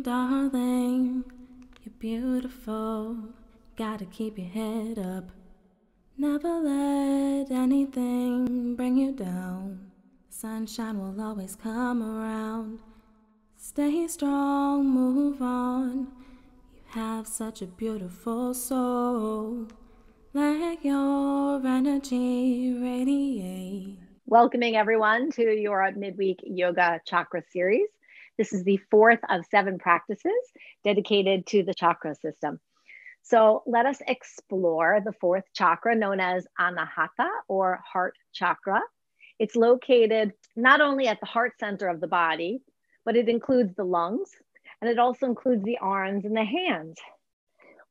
darling, you're beautiful. Gotta keep your head up. Never let anything bring you down. Sunshine will always come around. Stay strong, move on. You have such a beautiful soul. Let your energy radiate. Welcoming everyone to your midweek yoga chakra series. This is the fourth of 7 practices dedicated to the chakra system. So let us explore the fourth chakra known as Anahata or heart chakra. It's located not only at the heart center of the body, but it includes the lungs, and it also includes the arms and the hands,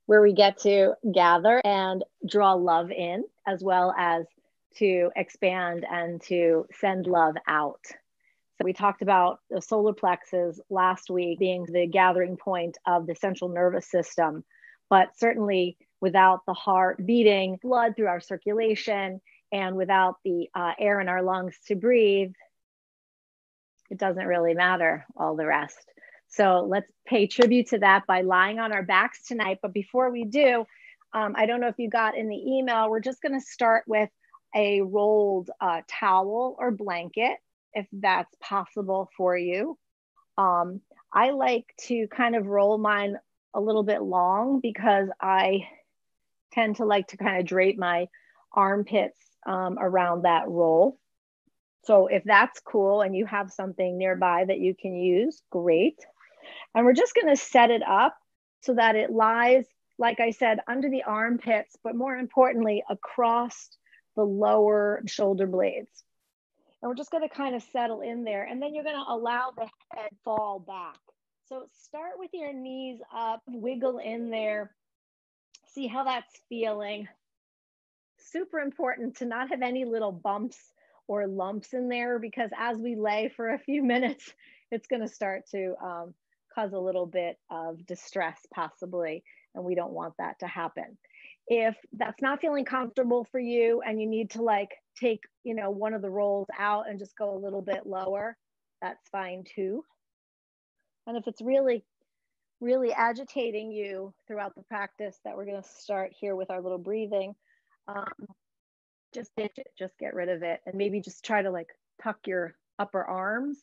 where we get to gather and draw love in, as well as to expand and to send love out. So we talked about the solar plexus last week being the gathering point of the central nervous system, but certainly without the heart beating, blood through our circulation, and without the air in our lungs to breathe, it doesn't really matter all the rest. So let's pay tribute to that by lying on our backs tonight. But before we do, I don't know if you got in the email, we're just going to start with a rolled towel or blanket, if that's possible for you. I like to kind of roll mine a little bit long because I tend to like to kind of drape my armpits around that roll. So if that's cool and you have something nearby that you can use, great. And we're just going to set it up so that it lies, like I said, under the armpits, but more importantly, across the lower shoulder blades. And we're just going to kind of settle in there. And then you're going to allow the head fall back. So start with your knees up, wiggle in there. See how that's feeling. Super important to not have any little bumps or lumps in there, because as we lay for a few minutes, it's going to start to cause a little bit of distress possibly. And we don't want that to happen. If that's not feeling comfortable for you and you need to like take, one of the rolls out and just go a little bit lower, that's fine too. And if it's really, really agitating you throughout the practice that we're going to start here with our little breathing, just ditch it, just get rid of it. And maybe just try to like tuck your upper arms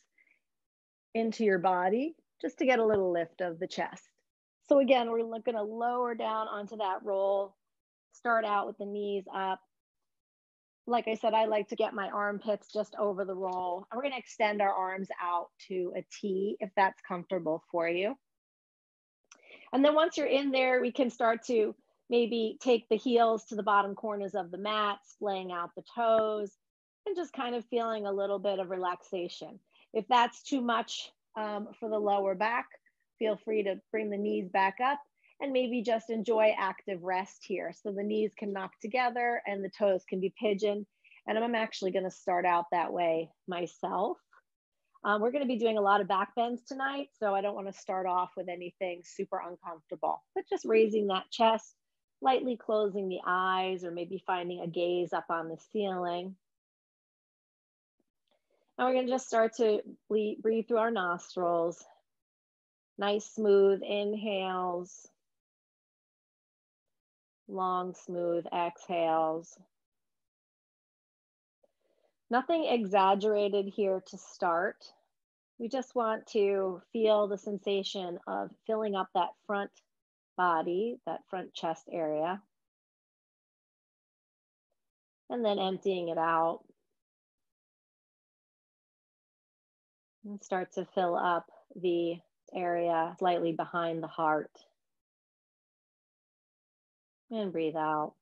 into your body just to get a little lift of the chest. So again, we're going to lower down onto that roll. Start out with the knees up. Like I said, I like to get my armpits just over the roll. And we're going to extend our arms out to a T if that's comfortable for you. And then once you're in there, we can start to maybe take the heels to the bottom corners of the mat, splaying out the toes, and just kind of feeling a little bit of relaxation. If that's too much for the lower back, feel free to bring the knees back up and maybe just enjoy active rest here. So the knees can knock together and the toes can be pigeon. And I'm actually going to start out that way myself. We're going to be doing a lot of back bends tonight, so I don't want to start off with anything super uncomfortable, but just raising that chest, lightly closing the eyes, or maybe finding a gaze up on the ceiling. And we're going to just start to breathe through our nostrils. Nice, smooth inhales. Long, smooth exhales. Nothing exaggerated here to start. We just want to feel the sensation of filling up that front body, that front chest area, and then emptying it out. And start to fill up the area slightly behind the heart. And breathe out.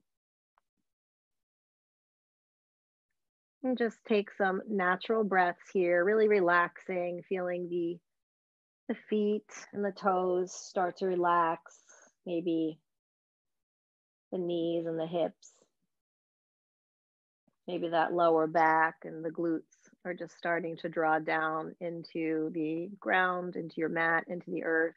And just take some natural breaths here, really relaxing, feeling the feet and the toes start to relax, maybe the knees and the hips. Maybe that lower back and the glutes are just starting to draw down into the ground, into your mat, into the earth.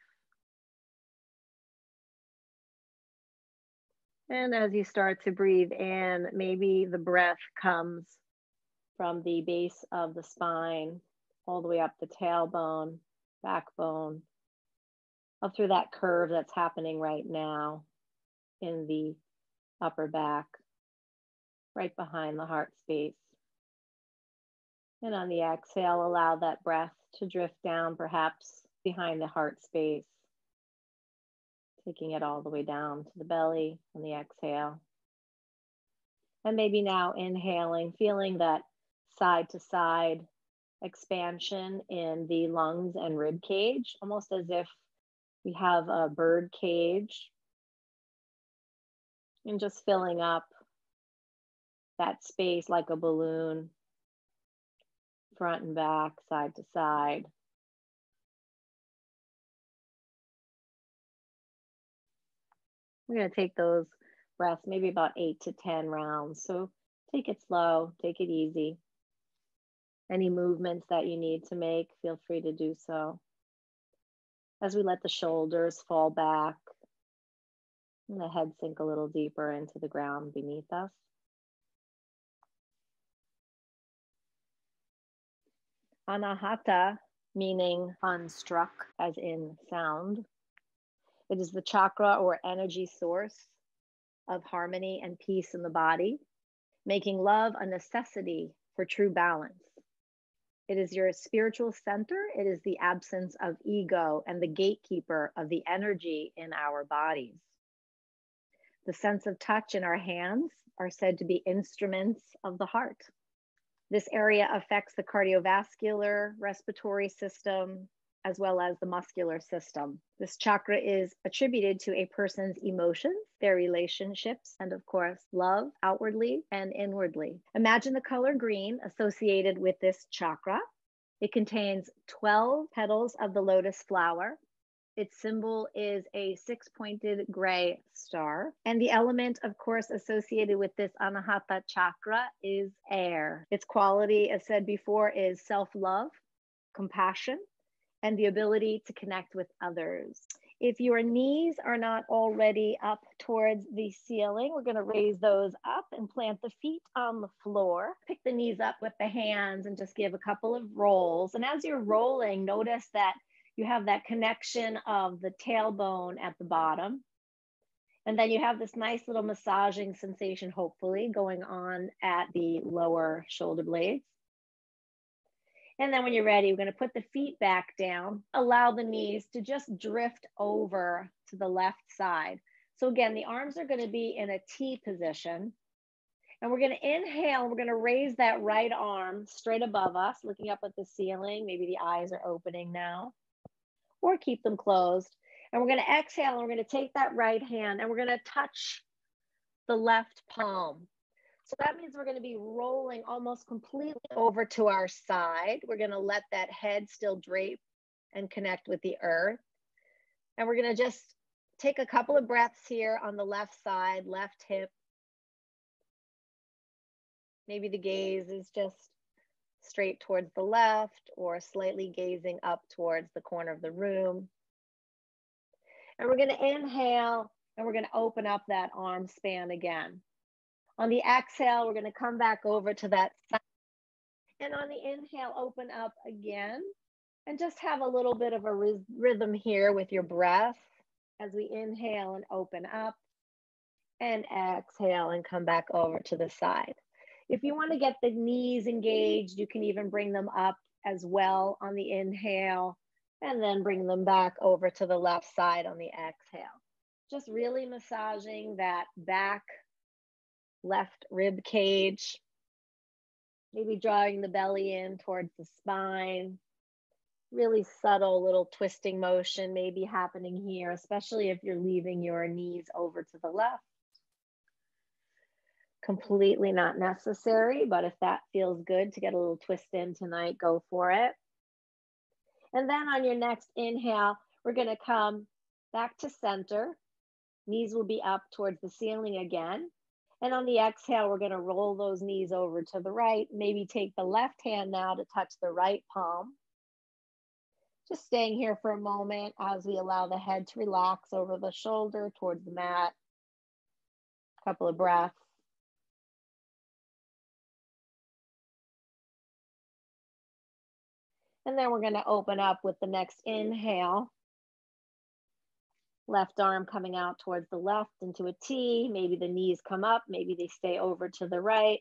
And as you start to breathe in, maybe the breath comes from the base of the spine all the way up the tailbone, backbone, up through that curve that's happening right now in the upper back, right behind the heart space. And on the exhale, allow that breath to drift down, perhaps behind the heart space, taking it all the way down to the belly on the exhale. And maybe now inhaling, feeling that side to side expansion in the lungs and rib cage, almost as if we have a bird cage. And just filling up that space like a balloon, front and back, side to side. We're going to take those breaths, maybe about 8 to 10 rounds. So take it slow, take it easy. Any movements that you need to make, feel free to do so. As we let the shoulders fall back and the head sink a little deeper into the ground beneath us. Anahata, meaning unstruck, as in sound. It is the chakra or energy source of harmony and peace in the body, making love a necessity for true balance. It is your spiritual center. It is the absence of ego and the gatekeeper of the energy in our bodies. The sense of touch in our hands are said to be instruments of the heart. This area affects the cardiovascular, respiratory system, as well as the muscular system. This chakra is attributed to a person's emotions, their relationships, and of course, love outwardly and inwardly. Imagine the color green associated with this chakra. It contains 12 petals of the lotus flower. Its symbol is a 6-pointed gray star. And the element, of course, associated with this Anahata chakra is air. Its quality, as said before, is self-love, compassion, and the ability to connect with others. If your knees are not already up towards the ceiling, we're going to raise those up and plant the feet on the floor. Pick the knees up with the hands and just give a couple of rolls. And as you're rolling, notice that you have that connection of the tailbone at the bottom. And then you have this nice little massaging sensation, hopefully, going on at the lower shoulder blades. And then when you're ready, we're going to put the feet back down. Allow the knees to just drift over to the left side. So again, the arms are going to be in a T position. And we're going to inhale. We're going to raise that right arm straight above us, looking up at the ceiling. Maybe the eyes are opening now, or keep them closed. And we're going to exhale, and we're going to take that right hand, and we're going to touch the left palm. So that means we're going to be rolling almost completely over to our side. We're going to let that head still drape and connect with the earth. And we're going to just take a couple of breaths here on the left side, left hip. Maybe the gaze is just straight towards the left or slightly gazing up towards the corner of the room. And we're going to inhale, and we're going to open up that arm span again. On the exhale, we're going to come back over to that side. And on the inhale, open up again. And just have a little bit of a rhythm here with your breath as we inhale and open up. And exhale and come back over to the side. If you want to get the knees engaged, you can even bring them up as well on the inhale. And then bring them back over to the left side on the exhale. Just really massaging that back left rib cage, maybe drawing the belly in towards the spine. Really subtle little twisting motion may be happening here, especially if you're leaving your knees over to the left. Completely not necessary, but if that feels good to get a little twist in tonight, go for it. And then on your next inhale, we're going to come back to center. Knees will be up towards the ceiling again. And on the exhale, we're going to roll those knees over to the right. Maybe take the left hand now to touch the right palm. Just staying here for a moment as we allow the head to relax over the shoulder towards the mat. A couple of breaths. And then we're going to open up with the next inhale. Left arm coming out towards the left into a T. Maybe the knees come up, maybe they stay over to the right.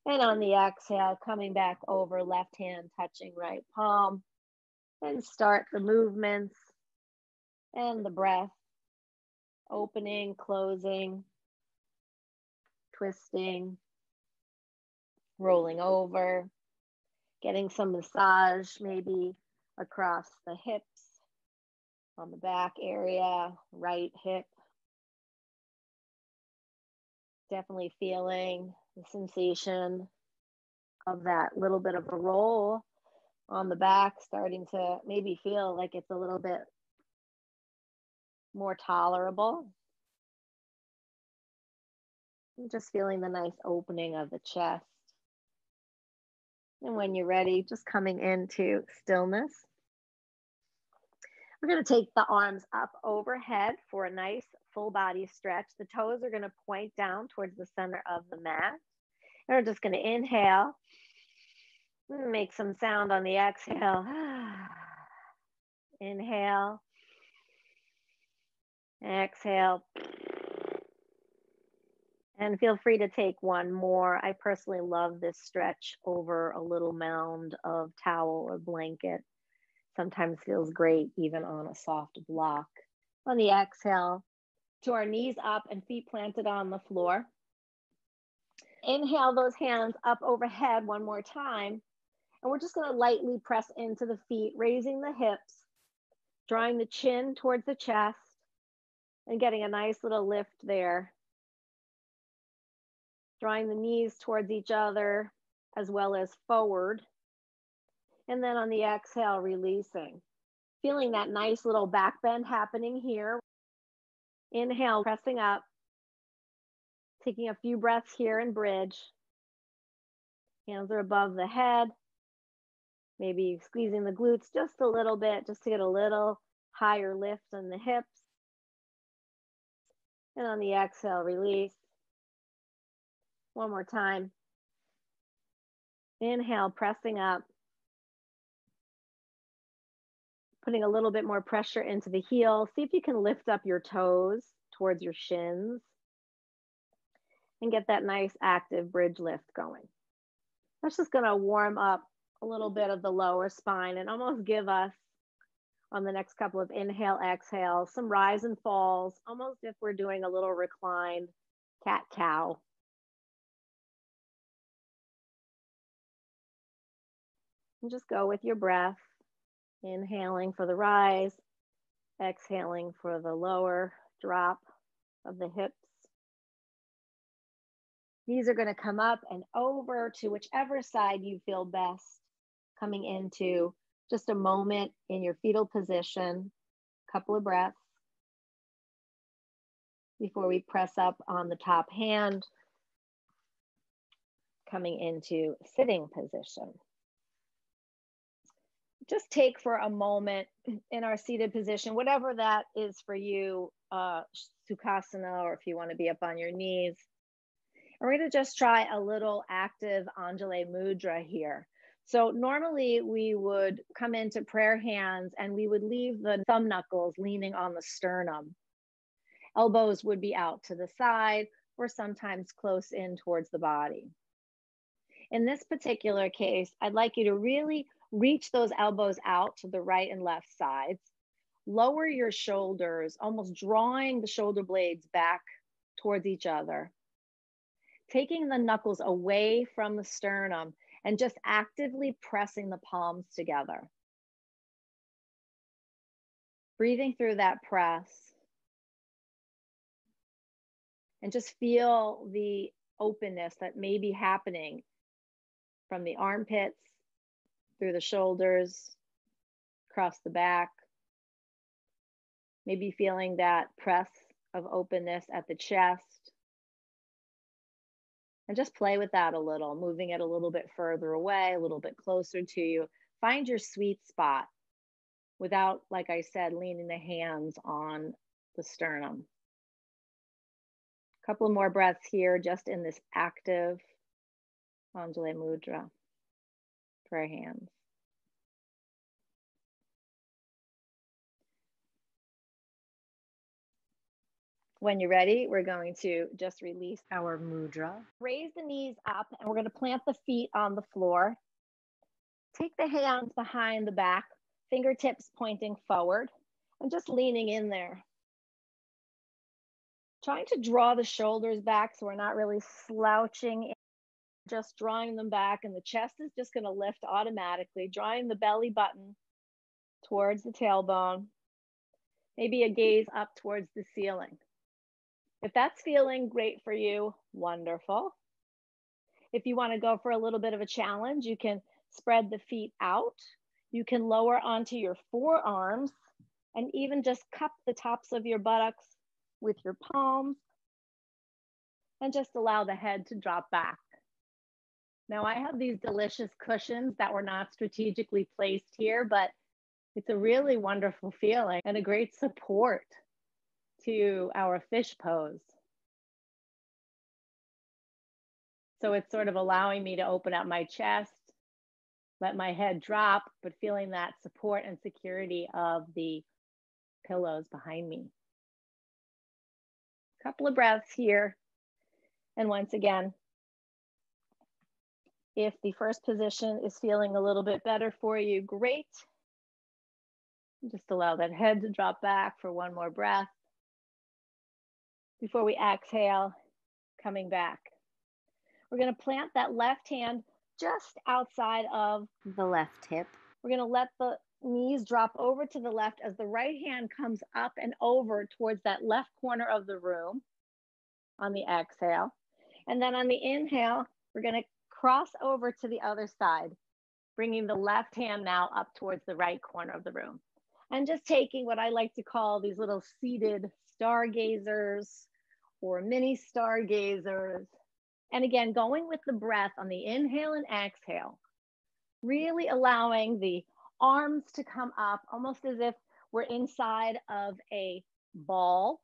And on the exhale, coming back over, left hand touching right palm. And start the movements and the breath. Opening, closing, twisting, rolling over, getting some massage maybe across the hips, on the back area, right hip. Definitely feeling the sensation of that little bit of a roll on the back, starting to maybe feel like it's a little bit more tolerable. And just feeling the nice opening of the chest. And when you're ready, just coming into stillness. We're going to take the arms up overhead for a nice full body stretch. The toes are going to point down towards the center of the mat. And we're just going to inhale. Make some sound on the exhale. Inhale. Exhale. And feel free to take one more. I personally love this stretch over a little mound of towel or blanket. Sometimes feels great even on a soft block. On the exhale, to our knees up and feet planted on the floor. Inhale those hands up overhead one more time. And we're just going to lightly press into the feet, raising the hips, drawing the chin towards the chest, and getting a nice little lift there. Drawing the knees towards each other as well as forward. And then on the exhale, releasing. Feeling that nice little back bend happening here. Inhale, pressing up. Taking a few breaths here in bridge. Hands are above the head. Maybe squeezing the glutes just a little bit, just to get a little higher lift on the hips. And on the exhale, release. One more time. Inhale, pressing up. Putting a little bit more pressure into the heel. See if you can lift up your toes towards your shins and get that nice active bridge lift going. That's just going to warm up a little bit of the lower spine and almost give us, on the next couple of inhale, exhale, some rise and falls, almost if we're doing a little reclined cat-cow. And just go with your breath. Inhaling for the rise, exhaling for the lower drop of the hips. Knees are going to come up and over to whichever side you feel best, coming into just a moment in your fetal position, couple of breaths before we press up on the top hand, coming into sitting position. Just take for a moment in our seated position, whatever that is for you, Sukhasana, or if you want to be up on your knees. And we're going to just try a little active Anjali Mudra here. So normally we would come into prayer hands and we would leave the thumb knuckles leaning on the sternum. Elbows would be out to the side or sometimes close in towards the body. In this particular case, I'd like you to really reach those elbows out to the right and left sides. Lower your shoulders, almost drawing the shoulder blades back towards each other. Taking the knuckles away from the sternum and just actively pressing the palms together. Breathing through that press. And just feel the openness that may be happening from the armpits, through the shoulders, across the back. Maybe feeling that press of openness at the chest. And just play with that a little, moving it a little bit further away, a little bit closer to you. Find your sweet spot without, like I said, leaning the hands on the sternum. A couple more breaths here, just in this active Anjali Mudra. Prayer hands. When you're ready, we're going to just release our mudra. Raise the knees up, and we're going to plant the feet on the floor. Take the hands behind the back, fingertips pointing forward, and just leaning in there. Trying to draw the shoulders back so we're not really slouching in, just drawing them back, and the chest is just going to lift automatically, drawing the belly button towards the tailbone, maybe a gaze up towards the ceiling. If that's feeling great for you, wonderful. If you want to go for a little bit of a challenge, you can spread the feet out. You can lower onto your forearms and even just cup the tops of your buttocks with your palms and just allow the head to drop back. Now I have these delicious cushions that were not strategically placed here, but it's a really wonderful feeling and a great support to our fish pose. So it's sort of allowing me to open up my chest, let my head drop, but feeling that support and security of the pillows behind me. A couple of breaths here. And once again, if the first position is feeling a little bit better for you, great. Just allow that head to drop back for one more breath before we exhale, coming back. We're going to plant that left hand just outside of the left hip. We're going to let the knees drop over to the left as the right hand comes up and over towards that left corner of the room on the exhale. And then on the inhale, we're going to cross over to the other side, bringing the left hand now up towards the right corner of the room. And just taking what I like to call these little seated stargazers or mini stargazers. And again, going with the breath on the inhale and exhale, really allowing the arms to come up almost as if we're inside of a ball.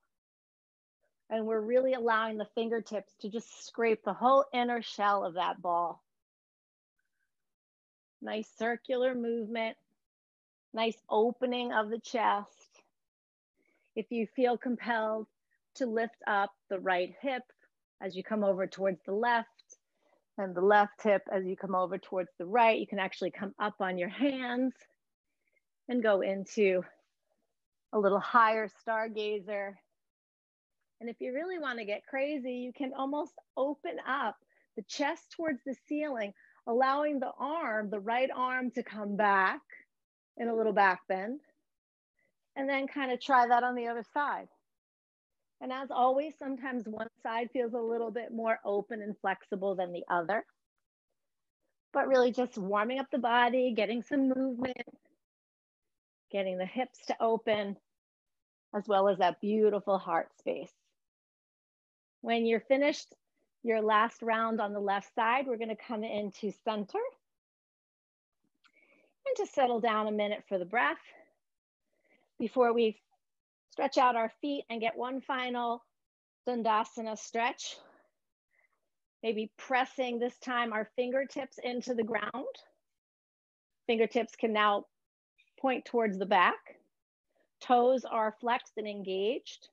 And we're really allowing the fingertips to just scrape the whole inner shell of that ball. Nice circular movement, nice opening of the chest. If you feel compelled to lift up the right hip as you come over towards the left, and the left hip as you come over towards the right, you can actually come up on your hands and go into a little higher stargazer. And if you really want to get crazy, you can almost open up the chest towards the ceiling, allowing the arm, the right arm, to come back in a little back bend. And then kind of try that on the other side. And as always, sometimes one side feels a little bit more open and flexible than the other. But really just warming up the body, getting some movement, getting the hips to open, as well as that beautiful heart space. When you're finished your last round on the left side, we're going to come into center and just settle down a minute for the breath before we stretch out our feet and get one final Dandasana stretch. Maybe pressing this time our fingertips into the ground. Fingertips can now point towards the back. Toes are flexed and engaged.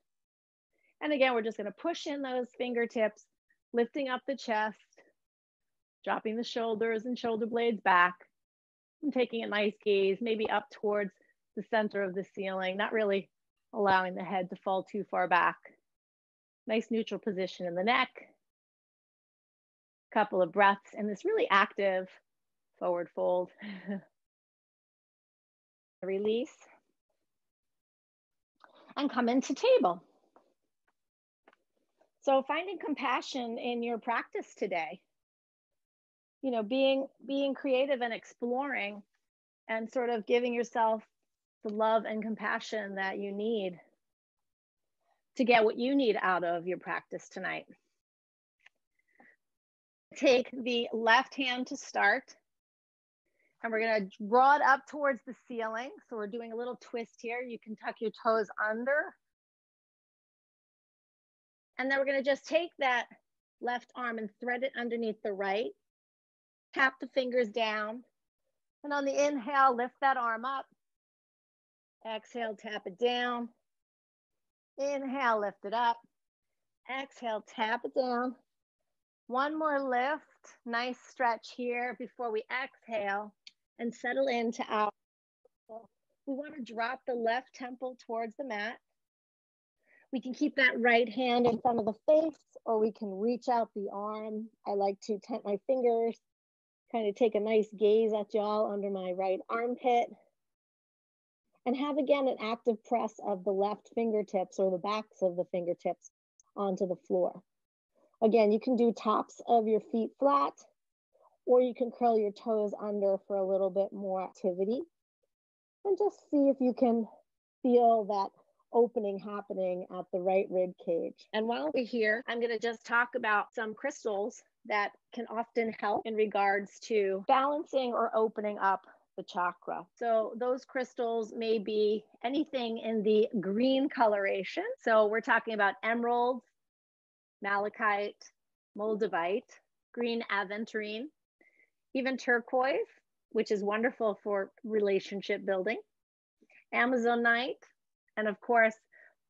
And again, we're just going to push in those fingertips, lifting up the chest, dropping the shoulders and shoulder blades back, and taking a nice gaze, maybe up towards the center of the ceiling, not really allowing the head to fall too far back. Nice neutral position in the neck. Couple of breaths in this really active forward fold. Release. And come into table. So finding compassion in your practice today, you know, being creative and exploring and sort of giving yourself the love and compassion that you need to get what you need out of your practice tonight. Take the left hand to start, and we're going to draw it up towards the ceiling. So we're doing a little twist here. You can tuck your toes under. And then we're going to just take that left arm and thread it underneath the right. Tap the fingers down. And on the inhale, lift that arm up. Exhale, tap it down. Inhale, lift it up. Exhale, tap it down. One more lift. Nice stretch here before we exhale and settle into our. We want to drop the left temple towards the mat. We can keep that right hand in front of the face, or we can reach out the arm. I like to tent my fingers, kind of take a nice gaze at y'all under my right armpit. And have, again, an active press of the left fingertips or the backs of the fingertips onto the floor. Again, you can do tops of your feet flat, or you can curl your toes under for a little bit more activity. And just see if you can feel that opening happening at the right rib cage. And while we're here, I'm going to just talk about some crystals that can often help in regards to balancing or opening up the chakra. So those crystals may be anything in the green coloration. So we're talking about emerald, malachite, moldavite, green aventurine, even turquoise, which is wonderful for relationship building, amazonite, and of course,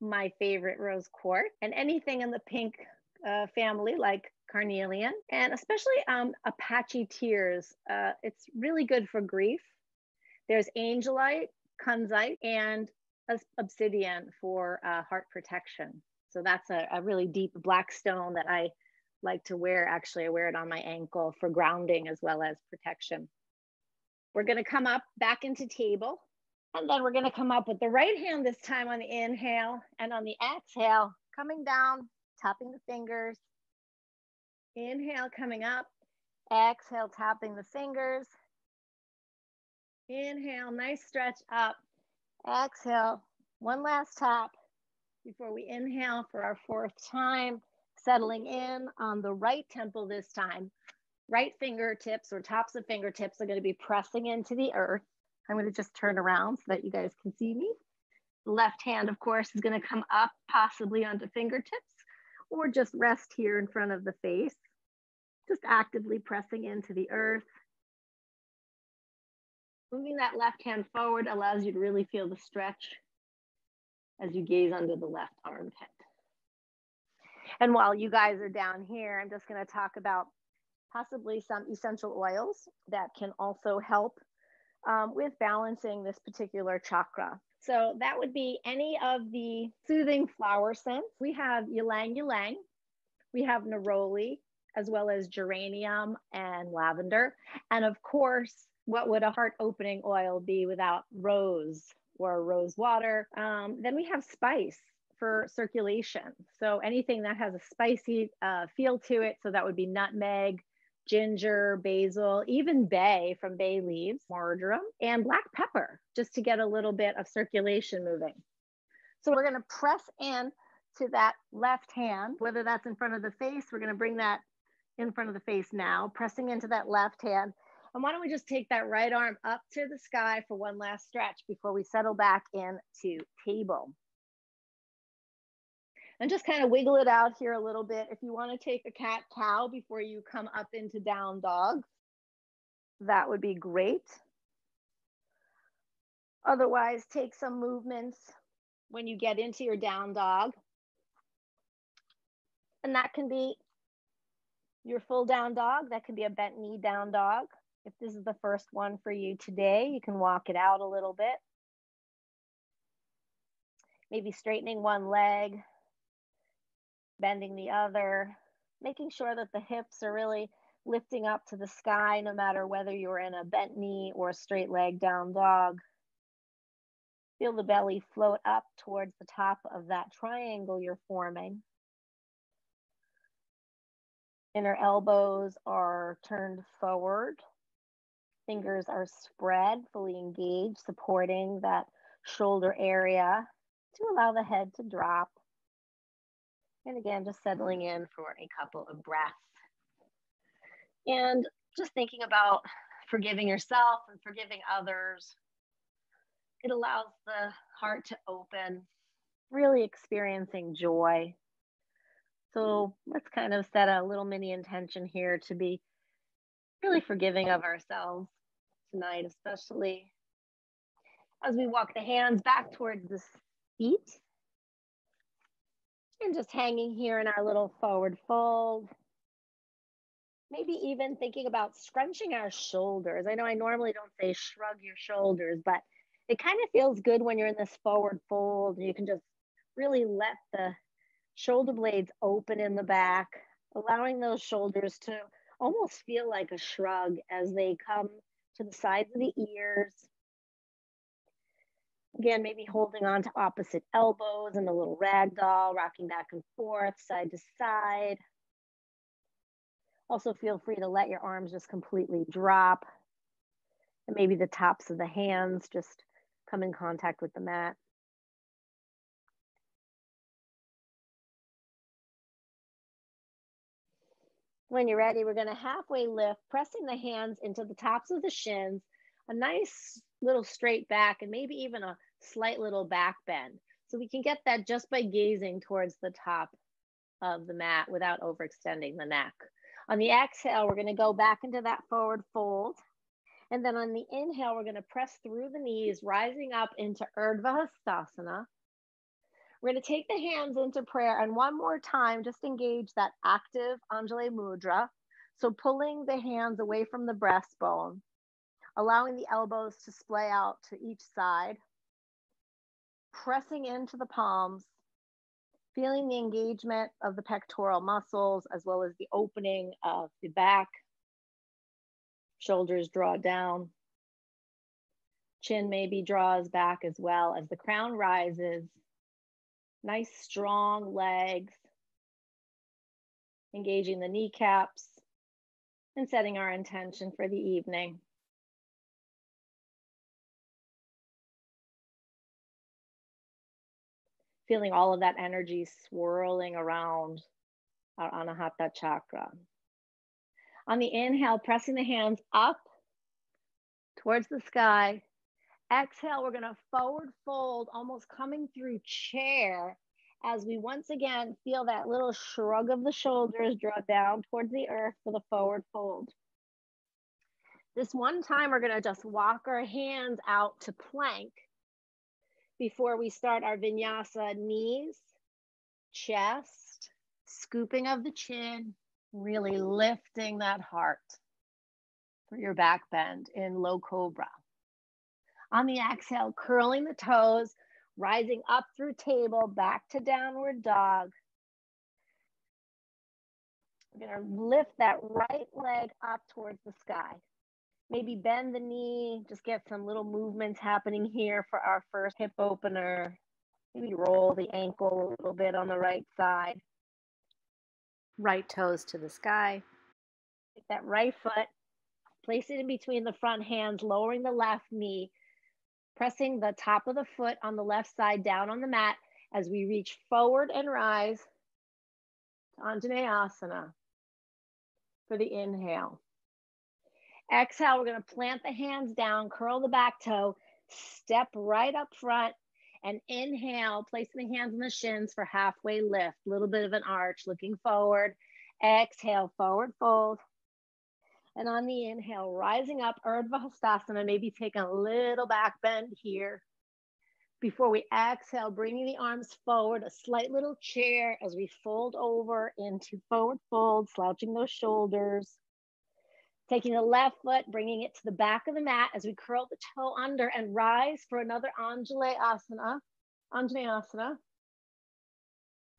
my favorite, rose quartz, and anything in the pink family like carnelian, and especially Apache tears. It's really good for grief. There's angelite, kunzite, and obsidian for heart protection. So that's a really deep black stone that I like to wear. Actually, I wear it on my ankle for grounding as well as protection. We're going to come up back into table. And then we're going to come up with the right hand this time on the inhale, and on the exhale, coming down, tapping the fingers. Inhale, coming up. Exhale, tapping the fingers. Inhale, nice stretch up. Exhale, one last tap before we inhale for our fourth time, settling in on the right temple this time. Right fingertips or tops of fingertips are going to be pressing into the earth. I'm going to just turn around so that you guys can see me. The left hand, of course, is going to come up, possibly onto fingertips, or just rest here in front of the face. Just actively pressing into the earth. Moving that left hand forward allows you to really feel the stretch as you gaze under the left armpit. And while you guys are down here, I'm just going to talk about possibly some essential oils that can also help with balancing this particular chakra. So that would be any of the soothing flower scents. We have ylang ylang, we have neroli, as well as geranium and lavender. And of course, what would a heart opening oil be without rose or rose water? Then we have spice for circulation. So anything that has a spicy feel to it. So that would be nutmeg, ginger, basil, even bay from bay leaves, marjoram, and black pepper, just to get a little bit of circulation moving. So we're going to press in to that left hand, whether that's in front of the face. We're going to bring that in front of the face now, pressing into that left hand. And why don't we just take that right arm up to the sky for one last stretch before we settle back into table. And just kind of wiggle it out here a little bit. If you want to take a cat-cow before you come up into down dog, that would be great. Otherwise, take some movements when you get into your down dog. And that can be your full down dog. That could be a bent knee down dog. If this is the first one for you today, you can walk it out a little bit. Maybe straightening one leg, bending the other, making sure that the hips are really lifting up to the sky, no matter whether you're in a bent knee or a straight leg down dog. Feel the belly float up towards the top of that triangle you're forming. Inner elbows are turned forward. Fingers are spread, fully engaged, supporting that shoulder area to allow the head to drop. And again, just settling in for a couple of breaths. And just thinking about forgiving yourself and forgiving others. It allows the heart to open, really experiencing joy. So let's kind of set a little mini intention here to be really forgiving of ourselves tonight, especially as we walk the hands back towards the feet. And just hanging here in our little forward fold. Maybe even thinking about scrunching our shoulders. I know I normally don't say shrug your shoulders, but it kind of feels good when you're in this forward fold. You can just really let the shoulder blades open in the back, allowing those shoulders to almost feel like a shrug as they come to the sides of the ears. Again, maybe holding on to opposite elbows in a little ragdoll, rocking back and forth, side to side. Also feel free to let your arms just completely drop. And maybe the tops of the hands just come in contact with the mat. When you're ready, we're going to halfway lift, pressing the hands into the tops of the shins, a nice little straight back, and maybe even a slight little back bend. So we can get that just by gazing towards the top of the mat without overextending the neck. On the exhale, we're going to go back into that forward fold. And then on the inhale, we're going to press through the knees, rising up into Urdhva Hastasana. We're going to take the hands into prayer, and one more time, just engage that active Anjali Mudra. So pulling the hands away from the breastbone, allowing the elbows to splay out to each side, pressing into the palms, feeling the engagement of the pectoral muscles, as well as the opening of the back. Shoulders draw down. Chin maybe draws back as well as the crown rises. Nice strong legs. Engaging the kneecaps and setting our intention for the evening. Feeling all of that energy swirling around our Anahata chakra. On the inhale, pressing the hands up towards the sky. Exhale, we're going to forward fold, almost coming through chair as we once again feel that little shrug of the shoulders, draw down towards the earth for the forward fold. This one time, we're going to just walk our hands out to plank before we start our vinyasa. Knees, chest, scooping of the chin, really lifting that heart for your back bend in low cobra. On the exhale, curling the toes, rising up through table, back to downward dog. We're going to lift that right leg up towards the sky. Maybe bend the knee, just get some little movements happening here for our first hip opener. Maybe roll the ankle a little bit on the right side. Right toes to the sky. Take that right foot, place it in between the front hands, lowering the left knee, pressing the top of the foot on the left side down on the mat as we reach forward and rise to Anjaneyasana for the inhale. Exhale, we're going to plant the hands down, curl the back toe, step right up front, and inhale, placing the hands on the shins for halfway lift. A little bit of an arch, looking forward. Exhale, forward fold. And on the inhale, rising up, Urdhva Hastasana, maybe take a little back bend here. Before we exhale, bringing the arms forward, a slight little chair as we fold over into forward fold, slouching those shoulders. Taking the left foot, bringing it to the back of the mat as we curl the toe under and rise for another Anjaneyasana.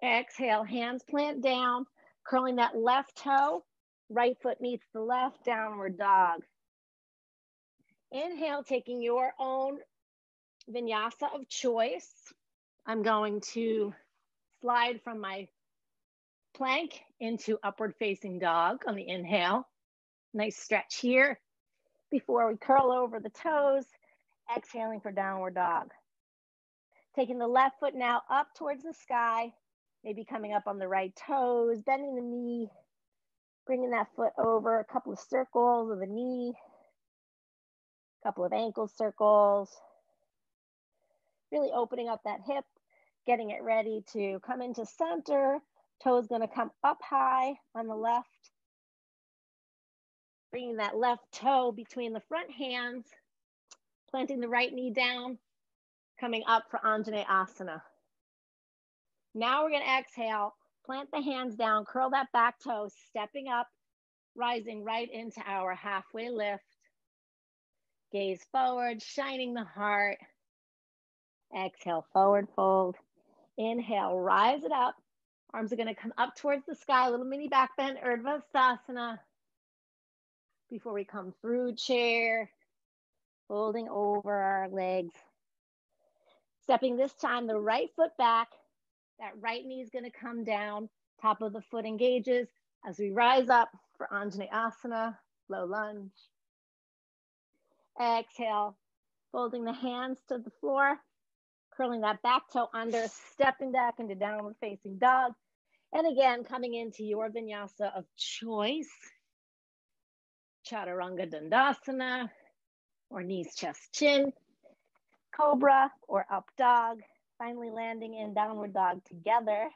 Exhale, hands plant down, curling that left toe. Right foot meets the left, downward dog. Inhale, taking your own vinyasa of choice. I'm going to slide from my plank into upward facing dog on the inhale. Nice stretch here before we curl over the toes, exhaling for downward dog. Taking the left foot now up towards the sky, maybe coming up on the right toes, bending the knee, bringing that foot over, a couple of circles of the knee, a couple of ankle circles, really opening up that hip, getting it ready to come into center. Toes going to come up high on the left. Bringing that left toe between the front hands, planting the right knee down, coming up for Anjaneyasana. Now we're going to exhale, plant the hands down, curl that back toe, stepping up, rising right into our halfway lift. Gaze forward, shining the heart. Exhale, forward fold. Inhale, rise it up. Arms are going to come up towards the sky, a little mini back bend, Urdhva Stasana. Before we come through chair, folding over our legs. Stepping this time, the right foot back. That right knee is going to come down. Top of the foot engages as we rise up for Anjaneyasana, low lunge. Exhale, folding the hands to the floor, curling that back toe under, stepping back into downward facing dog. And again, coming into your vinyasa of choice. Chaturanga Dandasana, or knees, chest, chin. Cobra or up dog. Finally landing in downward dog together.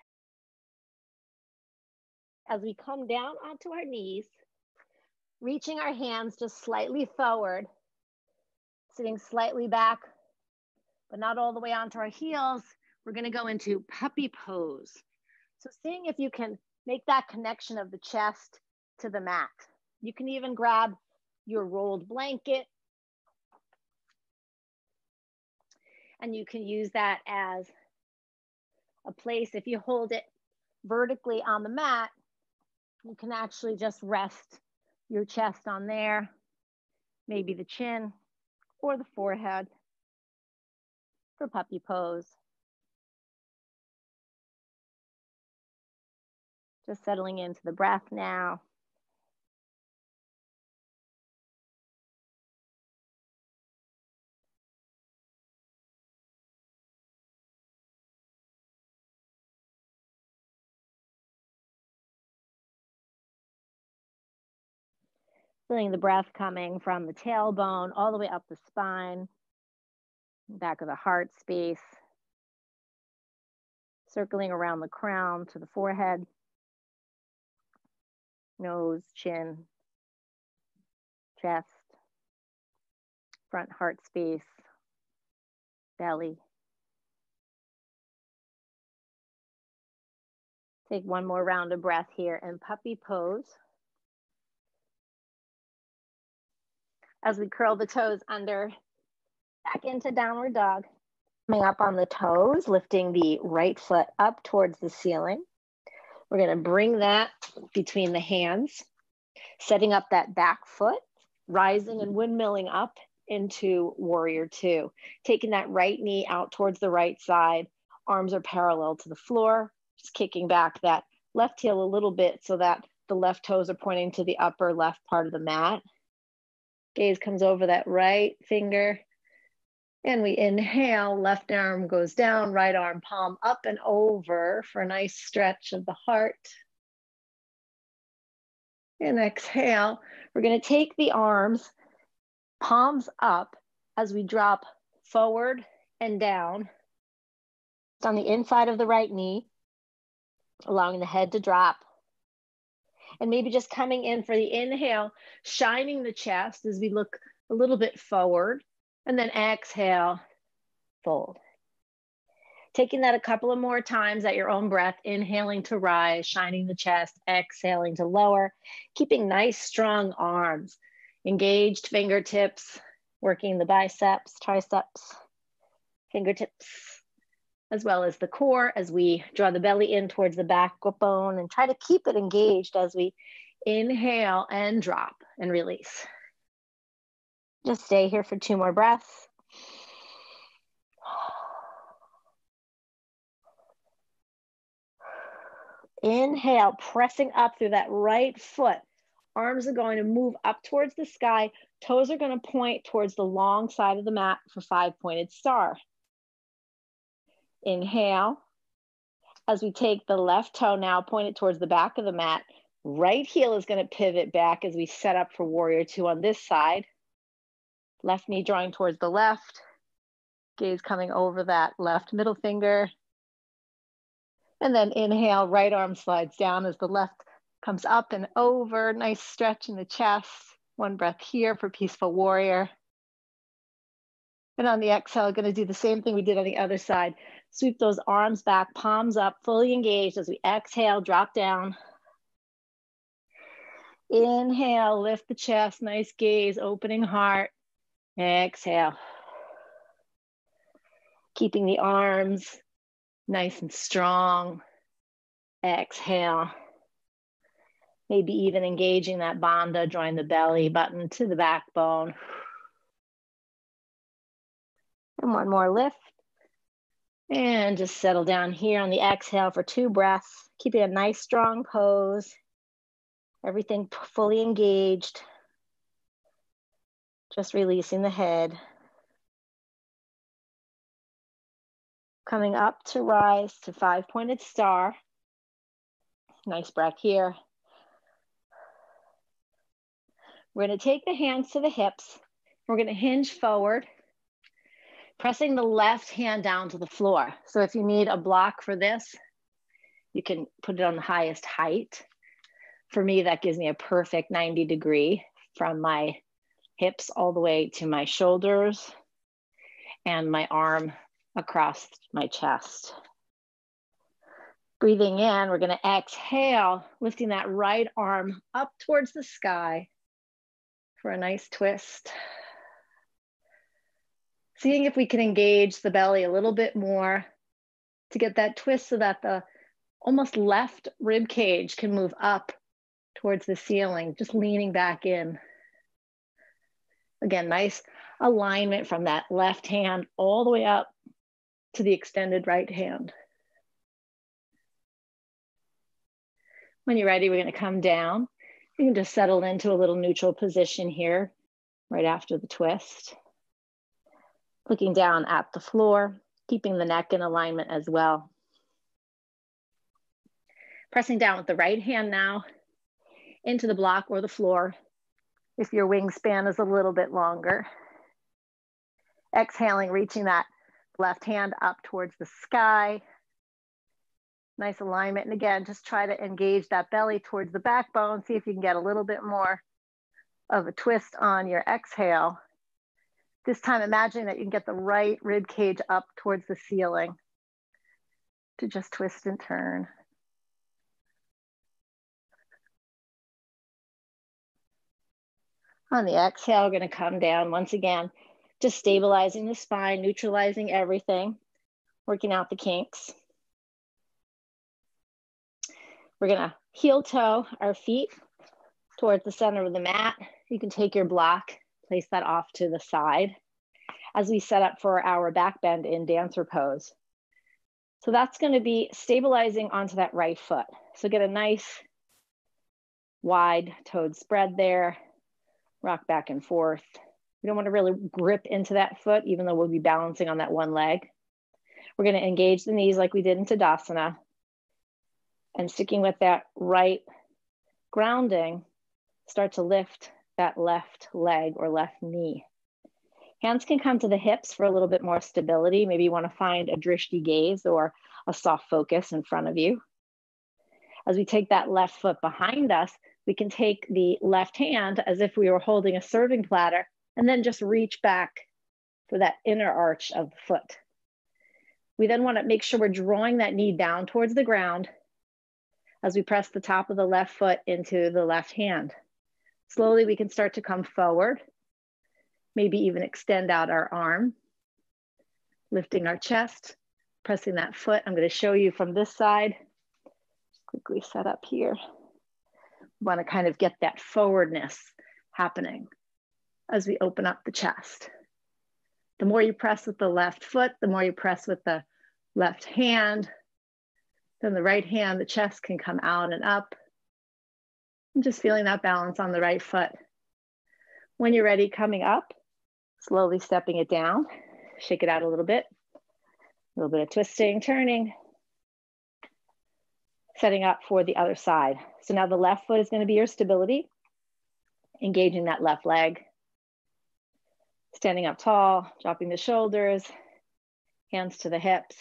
As we come down onto our knees, reaching our hands just slightly forward, sitting slightly back, but not all the way onto our heels, we're going to go into puppy pose. So seeing if you can make that connection of the chest to the mat. You can even grab your rolled blanket and you can use that as a place. If you hold it vertically on the mat, you can actually just rest your chest on there, maybe the chin or the forehead for puppy pose. Just settling into the breath now. Feeling the breath coming from the tailbone all the way up the spine, back of the heart space, circling around the crown to the forehead, nose, chin, chest, front heart space, belly. Take one more round of breath here in puppy pose. As we curl the toes under, back into downward dog. Coming up on the toes, lifting the right foot up towards the ceiling. We're going to bring that between the hands, setting up that back foot, rising and windmilling up into warrior two. Taking that right knee out towards the right side, arms are parallel to the floor, just kicking back that left heel a little bit so that the left toes are pointing to the upper left part of the mat. Gaze comes over that right finger. And we inhale, left arm goes down, right arm palm up and over for a nice stretch of the heart. And exhale, we're going to take the arms, palms up as we drop forward and down. It's on the inside of the right knee, allowing the head to drop. And maybe just coming in for the inhale, shining the chest as we look a little bit forward. And then exhale, fold. Taking that a couple of more times at your own breath, inhaling to rise, shining the chest, exhaling to lower, keeping nice, strong arms, engaged fingertips, working the biceps, triceps, fingertips, as well as the core as we draw the belly in towards the backbone and try to keep it engaged as we inhale and drop and release. Just stay here for 2 more breaths. Inhale, pressing up through that right foot. Arms are going to move up towards the sky. Toes are going to point towards the long side of the mat for 5-pointed star. Inhale. As we take the left toe now, point it towards the back of the mat. Right heel is going to pivot back as we set up for warrior two on this side. Left knee drawing towards the left. Gaze coming over that left middle finger. And then inhale, right arm slides down as the left comes up and over. Nice stretch in the chest. 1 breath here for peaceful warrior. And on the exhale, going to do the same thing we did on the other side. Sweep those arms back, palms up, fully engaged as we exhale, drop down. Inhale, lift the chest, nice gaze, opening heart. Exhale. Keeping the arms nice and strong. Exhale. Maybe even engaging that bandha, drawing the belly button to the backbone. And one more lift. And just settle down here on the exhale for 2 breaths. Keeping a nice strong pose. Everything fully engaged. Just releasing the head. Coming up to rise to 5-pointed star. Nice breath here. We're going to take the hands to the hips. We're going to hinge forward, pressing the left hand down to the floor. So if you need a block for this, you can put it on the highest height. For me, that gives me a perfect 90-degree from my hips all the way to my shoulders and my arm across my chest. Breathing in, we're going to exhale, lifting that right arm up towards the sky for a nice twist. Seeing if we can engage the belly a little bit more to get that twist so that the almost left rib cage can move up towards the ceiling, just leaning back in. Again, nice alignment from that left hand all the way up to the extended right hand. When you're ready, we're going to come down. You can just settle into a little neutral position here right after the twist. Looking down at the floor, keeping the neck in alignment as well. Pressing down with the right hand now into the block or the floor if your wingspan is a little bit longer. Exhaling, reaching that left hand up towards the sky. Nice alignment. And again, just try to engage that belly towards the backbone. See if you can get a little bit more of a twist on your exhale. This time, imagine that you can get the right rib cage up towards the ceiling to just twist and turn. On the exhale, we're going to come down once again, just stabilizing the spine, neutralizing everything, working out the kinks. We're going to heel toe our feet towards the center of the mat. You can take your block, place that off to the side as we set up for our back bend in dancer pose. So that's going to be stabilizing onto that right foot. So get a nice wide toed spread there. Rock back and forth. We don't want to really grip into that foot, even though we'll be balancing on that one leg. We're going to engage the knees like we did in Tadasana. And sticking with that right grounding, start to lift that left leg or left knee. Hands can come to the hips for a little bit more stability. Maybe you want to find a drishti gaze or a soft focus in front of you. As we take that left foot behind us, we can take the left hand as if we were holding a serving platter and then just reach back for that inner arch of the foot. We then want to make sure we're drawing that knee down towards the ground as we press the top of the left foot into the left hand. Slowly, we can start to come forward, maybe even extend out our arm, lifting our chest, pressing that foot. I'm going to show you from this side. Just quickly set up here. We want to kind of get that forwardness happening as we open up the chest. The more you press with the left foot, the more you press with the left hand, then the right hand, the chest can come out and up. I'm just feeling that balance on the right foot. When you're ready, coming up, slowly stepping it down, shake it out a little bit of twisting, turning, setting up for the other side. So now the left foot is going to be your stability, engaging that left leg, standing up tall, dropping the shoulders, hands to the hips,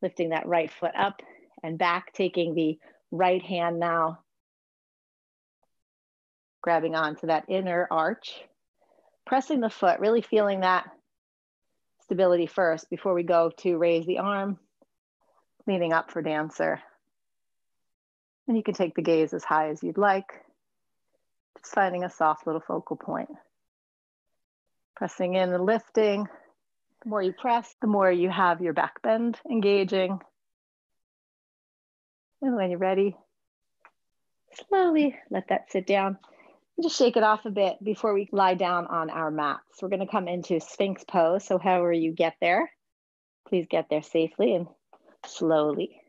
lifting that right foot up and back, taking the right hand now, grabbing onto that inner arch, pressing the foot, really feeling that stability first before we go to raise the arm, leaning up for dancer. And you can take the gaze as high as you'd like, just finding a soft little focal point. Pressing in and lifting. The more you press, the more you have your back bend engaging. And when you're ready, slowly let that sit down. And just shake it off a bit before we lie down on our mats. We're going to come into Sphinx Pose. So however you get there, please get there safely and slowly.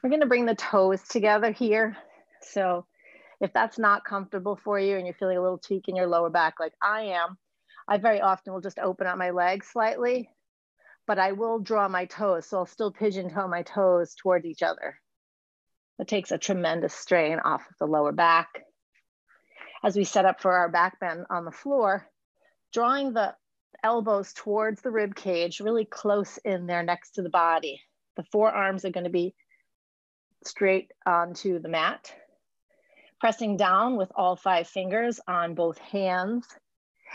We're going to bring the toes together here. So if that's not comfortable for you and you're feeling a little tweak in your lower back like I am, I very often will just open up my legs slightly, but I will draw my toes. So I'll still pigeon toe my toes towards each other. It takes a tremendous strain off of the lower back. As we set up for our back bend on the floor, drawing the elbows towards the rib cage, really close in there next to the body. The forearms are going to be straight onto the mat. Pressing down with all 5 fingers on both hands,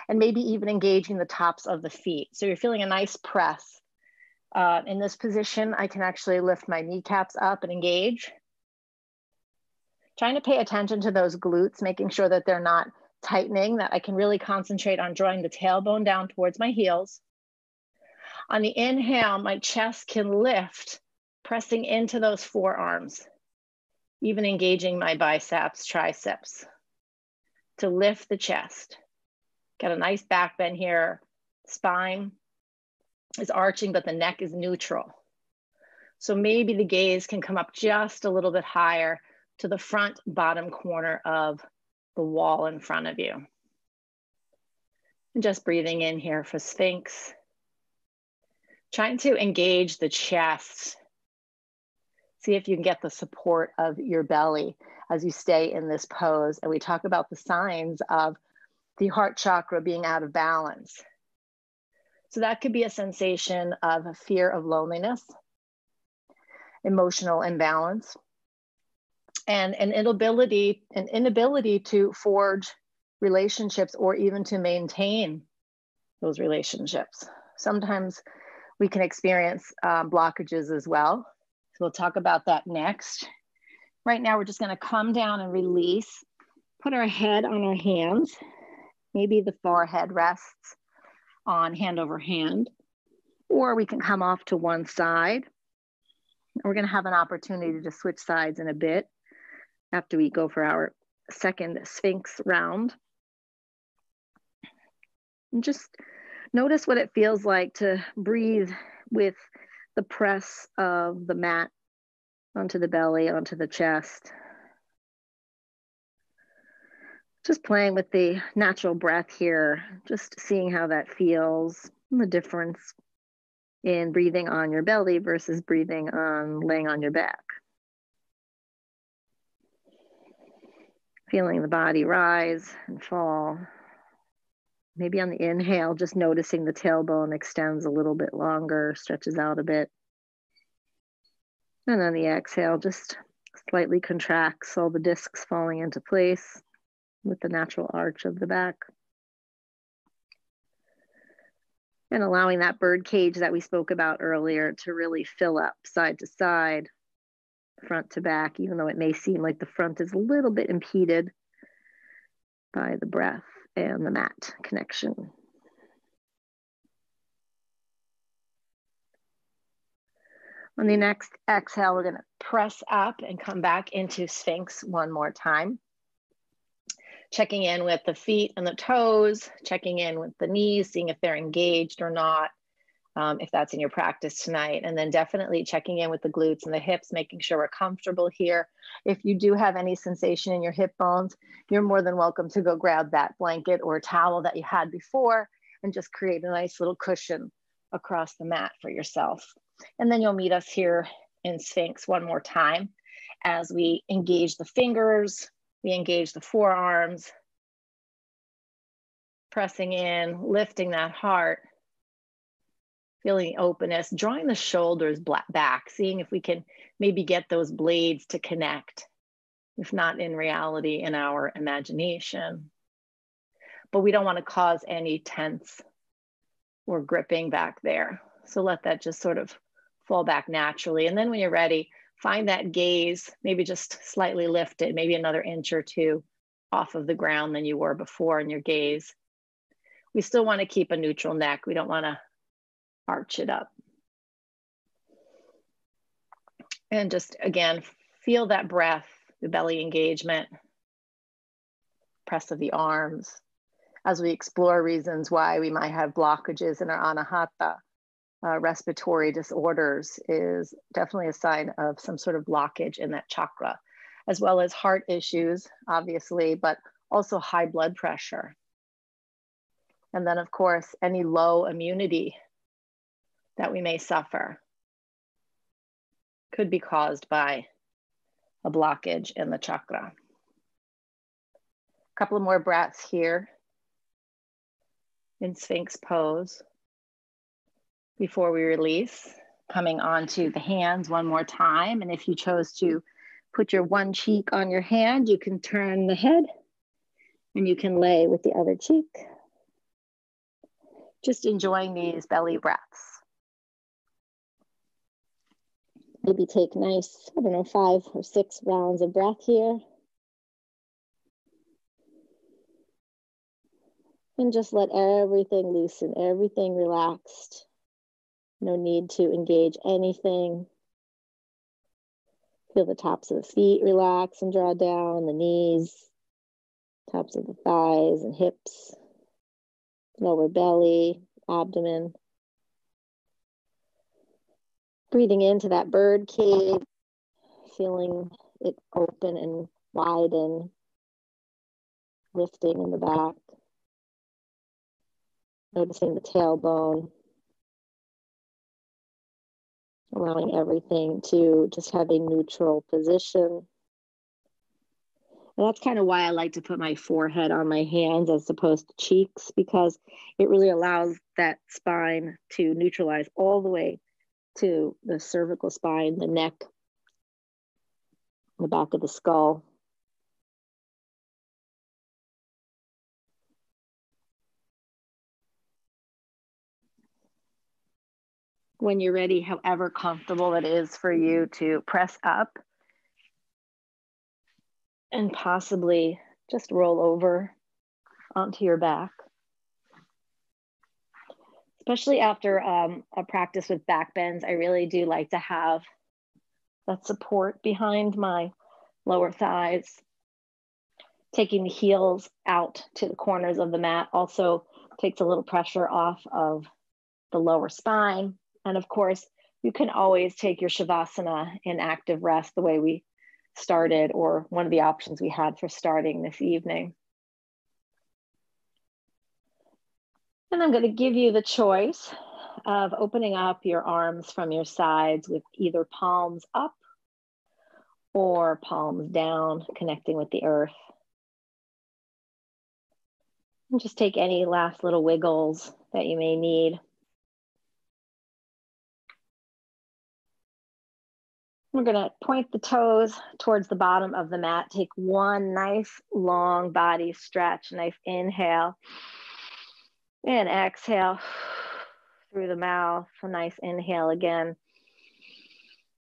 and maybe even engaging the tops of the feet. So you're feeling a nice press. In this position, I can actually lift my kneecaps up and engage. Trying to pay attention to those glutes, making sure that they're not tightening, that I can really concentrate on drawing the tailbone down towards my heels. On the inhale, my chest can lift, pressing into those forearms, even engaging my biceps, triceps to lift the chest. Got a nice back bend here. Spine is arching, but the neck is neutral. So maybe the gaze can come up just a little bit higher to the front bottom corner of the wall in front of you. And just breathing in here for Sphinx. Trying to engage the chest. See if you can get the support of your belly as you stay in this pose. And we talk about the signs of the heart chakra being out of balance. So that could be a sensation of a fear of loneliness, emotional imbalance, and an inability to forge relationships or even to maintain those relationships. Sometimes we can experience blockages as well. So we'll talk about that next. Right now, we're just going to come down and release, put our head on our hands. Maybe the forehead rests on hand over hand, or we can come off to one side. We're going to have an opportunity to switch sides in a bit after we go for our second Sphinx round. And just notice what it feels like to breathe with the press of the mat onto the belly, onto the chest. Just playing with the natural breath here, just seeing how that feels, and the difference in breathing on your belly versus breathing on laying on your back. Feeling the body rise and fall. Maybe on the inhale, just noticing the tailbone extends a little bit longer, stretches out a bit. And on the exhale, just slightly contracts, all the discs falling into place with the natural arch of the back. And allowing that bird cage that we spoke about earlier to really fill up side to side, front to back, even though it may seem like the front is a little bit impeded by the breath and the mat connection. On the next exhale, we're going to press up and come back into Sphinx one more time. Checking in with the feet and the toes, checking in with the knees, seeing if they're engaged or not, if that's in your practice tonight. And then definitely checking in with the glutes and the hips, making sure we're comfortable here. If you do have any sensation in your hip bones, you're more than welcome to go grab that blanket or towel that you had before and just create a nice little cushion across the mat for yourself. And then you'll meet us here in Sphinx one more time as we engage the fingers, we engage the forearms, pressing in, lifting that heart, feeling openness, drawing the shoulders back, seeing if we can maybe get those blades to connect, if not in reality, in our imagination. But we don't want to cause any tense or gripping back there. So let that just sort of fall back naturally. And then when you're ready, find that gaze, maybe just slightly lifted, maybe another inch or two off of the ground than you were before in your gaze. We still want to keep a neutral neck. We don't want to arch it up. And just, again, feel that breath, the belly engagement, press of the arms, as we explore reasons why we might have blockages in our Anahata. Respiratory disorders is definitely a sign of some sort of blockage in that chakra, as well as heart issues, obviously, but also high blood pressure. And then, of course, any low immunity that we may suffer could be caused by a blockage in the chakra. A couple of more breaths here in Sphinx Pose before we release, coming onto the hands one more time. And if you chose to put your one cheek on your hand, you can turn the head and you can lay with the other cheek. Just enjoying these belly breaths. Maybe take nice, 5 or 6 rounds of breath here. And just let everything loosen, everything relaxed. No need to engage anything. Feel the tops of the feet relax and draw down, the knees, tops of the thighs and hips, lower belly, abdomen. Breathing into that bird cage, feeling it open and widen, lifting in the back. Noticing the tailbone. Allowing everything to just have a neutral position. And that's kind of why I like to put my forehead on my hands as opposed to cheeks, because it really allows that spine to neutralize all the way to the cervical spine, the neck, the back of the skull. When you're ready, however comfortable it is for you to press up and possibly just roll over onto your back. Especially after a practice with back bends, I really do like to have that support behind my lower thighs. Taking the heels out to the corners of the mat also takes a little pressure off of the lower spine. And of course, you can always take your Shavasana in active rest the way we started, or one of the options we had for starting this evening. And I'm going to give you the choice of opening up your arms from your sides with either palms up or palms down, connecting with the earth. And just take any last little wiggles that you may need. We're going to point the toes towards the bottom of the mat. Take one nice long body stretch. Nice inhale and exhale through the mouth. A nice inhale again.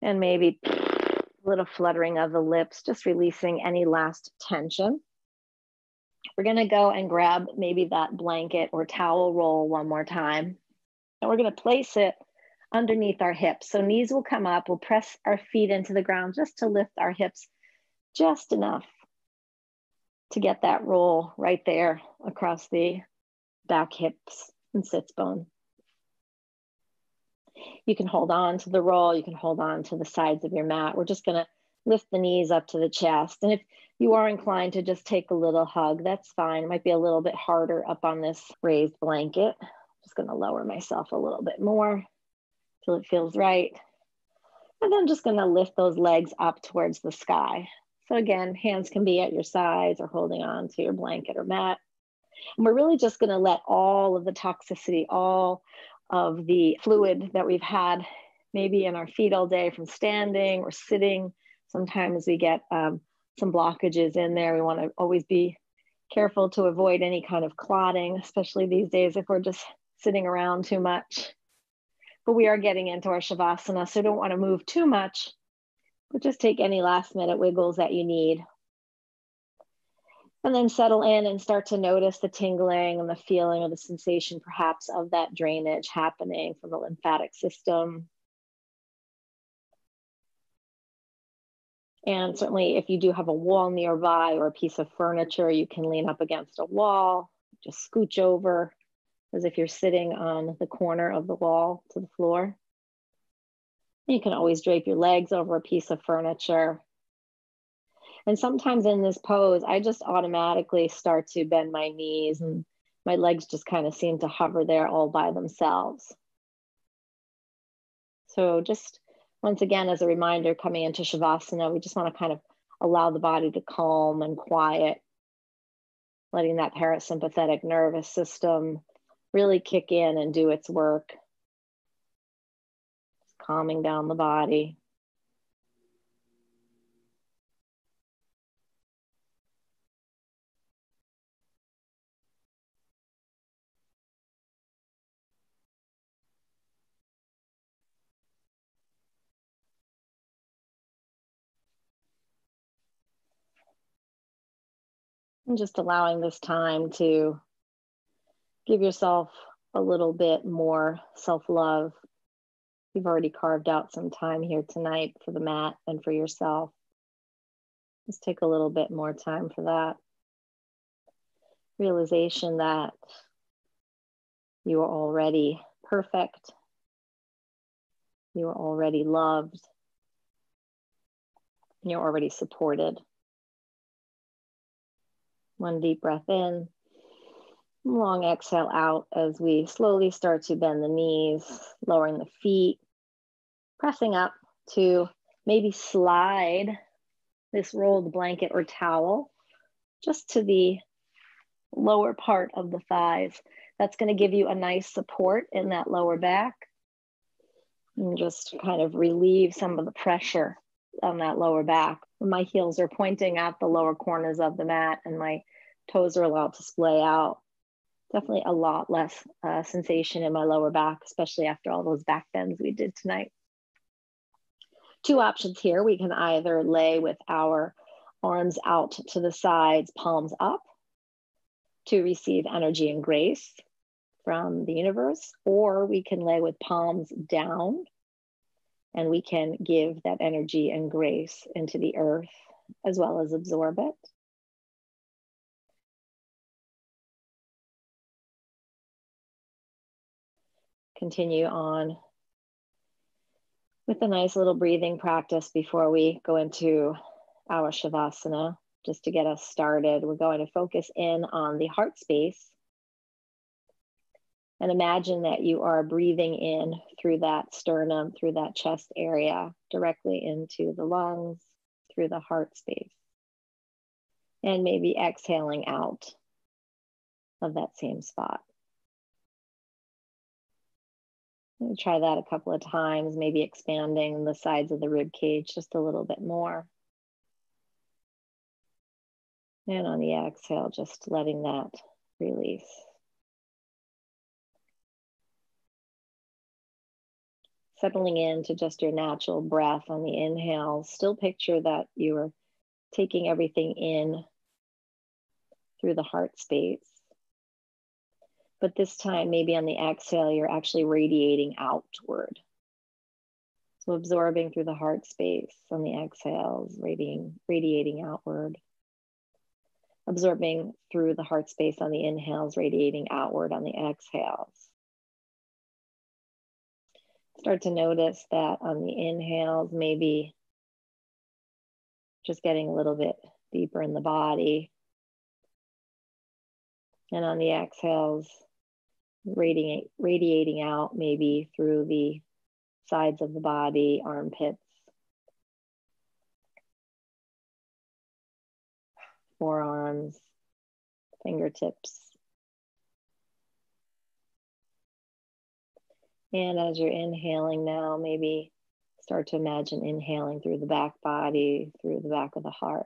And maybe a little fluttering of the lips, just releasing any last tension. We're going to go and grab maybe that blanket or towel roll one more time. And we're going to place it underneath our hips. So knees will come up, we'll press our feet into the ground just to lift our hips just enough to get that roll right there across the back, hips, and sits bone. You can hold on to the roll, you can hold on to the sides of your mat. We're just gonna lift the knees up to the chest. And if you are inclined to just take a little hug, that's fine. It might be a little bit harder up on this raised blanket. Just gonna lower myself a little bit more till it feels right. And then just gonna lift those legs up towards the sky. So again, hands can be at your sides or holding on to your blanket or mat. And we're really just gonna let all of the toxicity, all of the fluid that we've had maybe in our feet all day from standing or sitting. Sometimes we get some blockages in there. We want to always be careful to avoid any kind of clotting, especially these days if we're just sitting around too much. But we are getting into our Shavasana, so don't want to move too much, but just take any last minute wiggles that you need. And then settle in and start to notice the tingling and the feeling or the sensation perhaps of that drainage happening from the lymphatic system. And certainly if you do have a wall nearby or a piece of furniture, you can lean up against a wall, just scooch over as if you're sitting on the corner of the wall to the floor. You can always drape your legs over a piece of furniture. And sometimes in this pose, I just automatically start to bend my knees and my legs just kind of seem to hover there all by themselves. So just once again, as a reminder, coming into Shavasana, we just want to kind of allow the body to calm and quiet, letting that parasympathetic nervous system really kick in and do its work. Just calming down the body. And just allowing this time to give yourself a little bit more self-love. You've already carved out some time here tonight for the mat and for yourself. Let's take a little bit more time for that. Realization that you are already perfect. You are already loved. You're already supported. One deep breath in, long exhale out as we slowly start to bend the knees, lowering the feet, pressing up to maybe slide this rolled blanket or towel just to the lower part of the thighs. That's going to give you a nice support in that lower back and just kind of relieve some of the pressure on that lower back. My heels are pointing at the lower corners of the mat and my toes are allowed to splay out. Definitely a lot less sensation in my lower back, especially after all those back bends we did tonight. Two options here. We can either lay with our arms out to the sides, palms up to receive energy and grace from the universe, or we can lay with palms down and we can give that energy and grace into the earth as well as absorb it. Continue on with a nice little breathing practice before we go into our Shavasana. Just to get us started, we're going to focus in on the heart space. And imagine that you are breathing in through that sternum, through that chest area, directly into the lungs, through the heart space. And maybe exhaling out of that same spot. Try that a couple of times, maybe expanding the sides of the rib cage just a little bit more. And on the exhale, just letting that release. Settling into just your natural breath on the inhale. Still picture that you are taking everything in through the heart space. But this time, maybe on the exhale, you're actually radiating outward. So absorbing through the heart space on the exhales, radiating outward. Absorbing through the heart space on the inhales, radiating outward on the exhales. Start to notice that on the inhales, maybe just getting a little bit deeper in the body. And on the exhales, radiating out maybe through the sides of the body, armpits, forearms, fingertips. And as you're inhaling now, maybe start to imagine inhaling through the back body, through the back of the heart.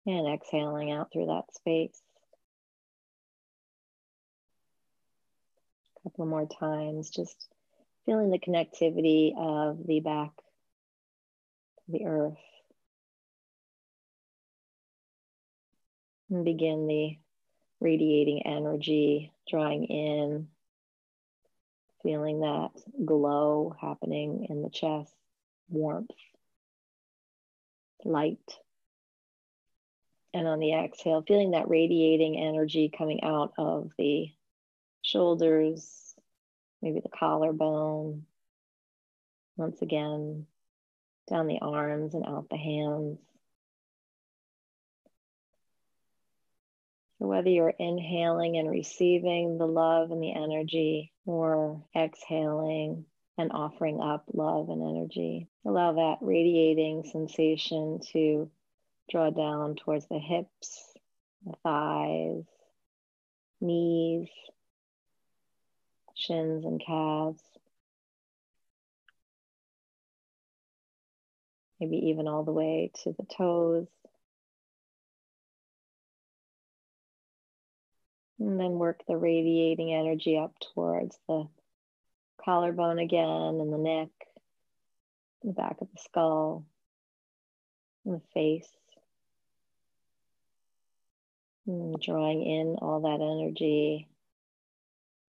And exhaling out through that space. A couple more times, just feeling the connectivity of the back to the earth. And begin the radiating energy, drawing in, feeling that glow happening in the chest, warmth, light. And on the exhale, feeling that radiating energy coming out of the shoulders, maybe the collarbone. Once again, down the arms and out the hands. So whether you're inhaling and receiving the love and the energy, or exhaling and offering up love and energy, allow that radiating sensation to draw down towards the hips, the thighs, knees, shins and calves. Maybe even all the way to the toes. And then work the radiating energy up towards the collarbone again, and the neck, the back of the skull, and the face. And drawing in all that energy,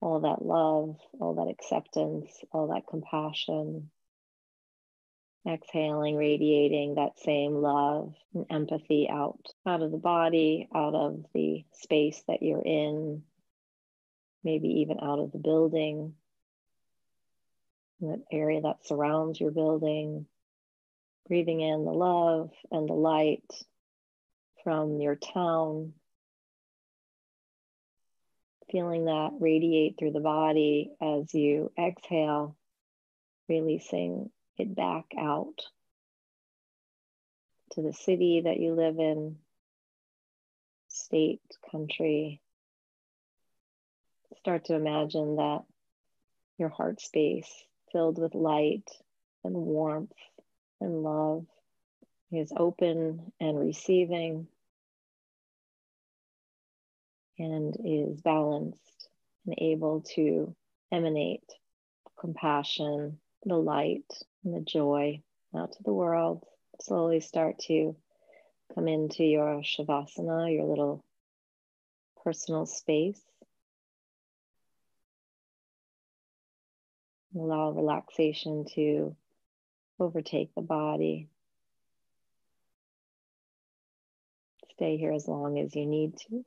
all that love, all that acceptance, all that compassion. Exhaling, radiating that same love and empathy out of the body, out of the space that you're in, maybe even out of the building, that area that surrounds your building. Breathing in the love and the light from your town. Feeling that radiate through the body as you exhale, releasing it back out to the city that you live in, state, country. Start to imagine that your heart space filled with light and warmth and love is open and receiving, and is balanced and able to emanate compassion, the light, and the joy out to the world. Slowly start to come into your Shavasana, your little personal space. Allow relaxation to overtake the body. Stay here as long as you need to.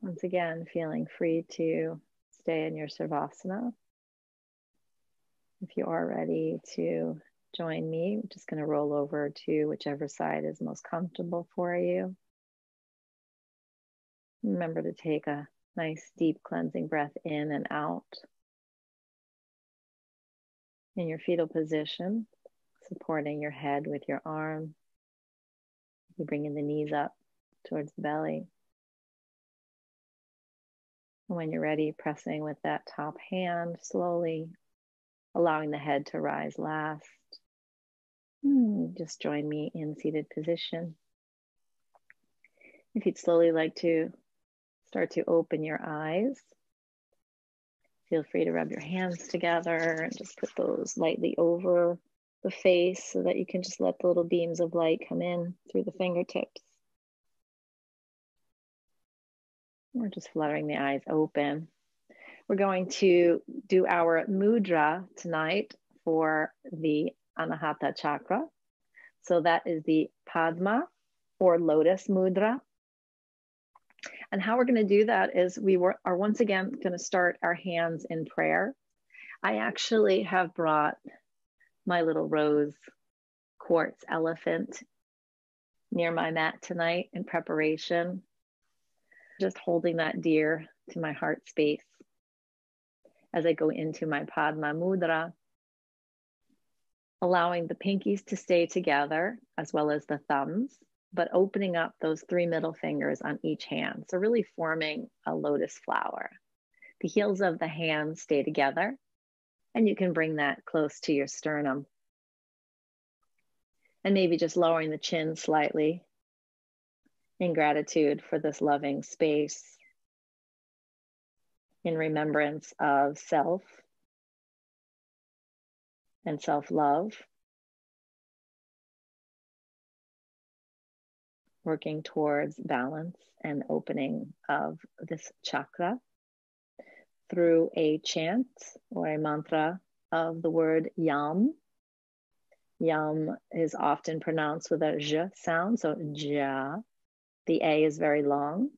Once again, feeling free to stay in your Savasana. If you are ready to join me, I'm just going to roll over to whichever side is most comfortable for you. Remember to take a nice deep cleansing breath in and out. In your fetal position, supporting your head with your arm. You bringing the knees up towards the belly. And when you're ready, pressing with that top hand slowly, allowing the head to rise last. Just join me in seated position. If you'd slowly like to start to open your eyes, feel free to rub your hands together and just put those lightly over the face so that you can just let the little beams of light come in through the fingertips. We're just fluttering the eyes open. We're going to do our mudra tonight for the Anahata chakra. So that is the Padma or Lotus Mudra. And how we're going to do that is we are once again going to start our hands in prayer. I actually have brought my little rose quartz elephant near my mat tonight in preparation. Just holding that dear to my heart space as I go into my Padma Mudra, allowing the pinkies to stay together as well as the thumbs, but opening up those 3 middle fingers on each hand. So really forming a lotus flower. The heels of the hands stay together, and you can bring that close to your sternum. And maybe just lowering the chin slightly in gratitude for this loving space, in remembrance of self and self-love, working towards balance and opening of this chakra through a chant or a mantra of the word Yam. Yam is often pronounced with a zh sound, so ja. The A is very long,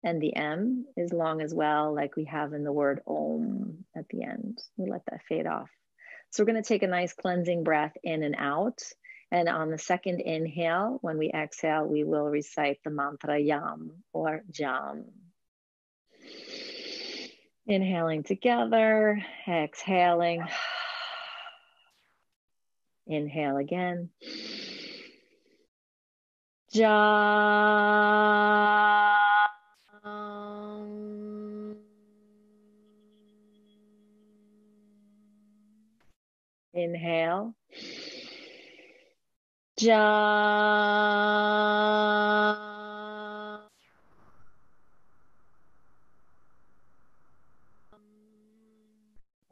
and the M is long as well, like we have in the word Om at the end. We let that fade off. So we're going to take a nice cleansing breath in and out. And on the second inhale, when we exhale, we will recite the mantra Yam or Jam. Inhaling together, exhaling. Inhale again. Jam. Inhale. Jam.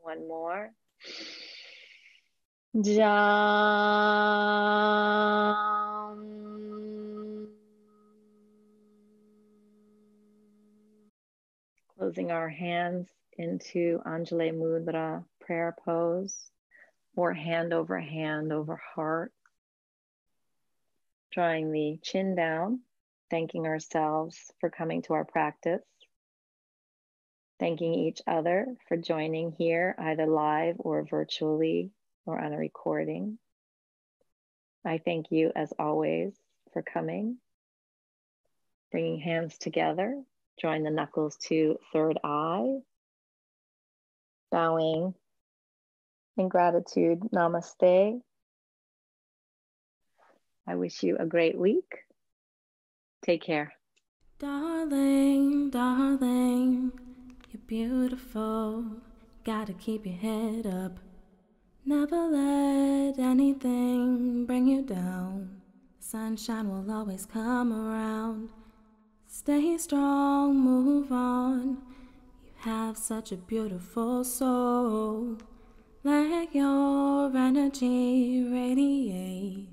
One more. Jam. Closing our hands into Anjali Mudra prayer pose, or hand over heart. Drawing the chin down, thanking ourselves for coming to our practice. Thanking each other for joining here, either live or virtually or on a recording. I thank you, as always, for coming. Bringing hands together, drawing the knuckles to third eye. Bowing in gratitude, namaste. I wish you a great week. Take care. Darling, darling, you're beautiful. Gotta keep your head up. Never let anything bring you down. Sunshine will always come around. Stay strong, move on. You have such a beautiful soul. Let your energy radiate.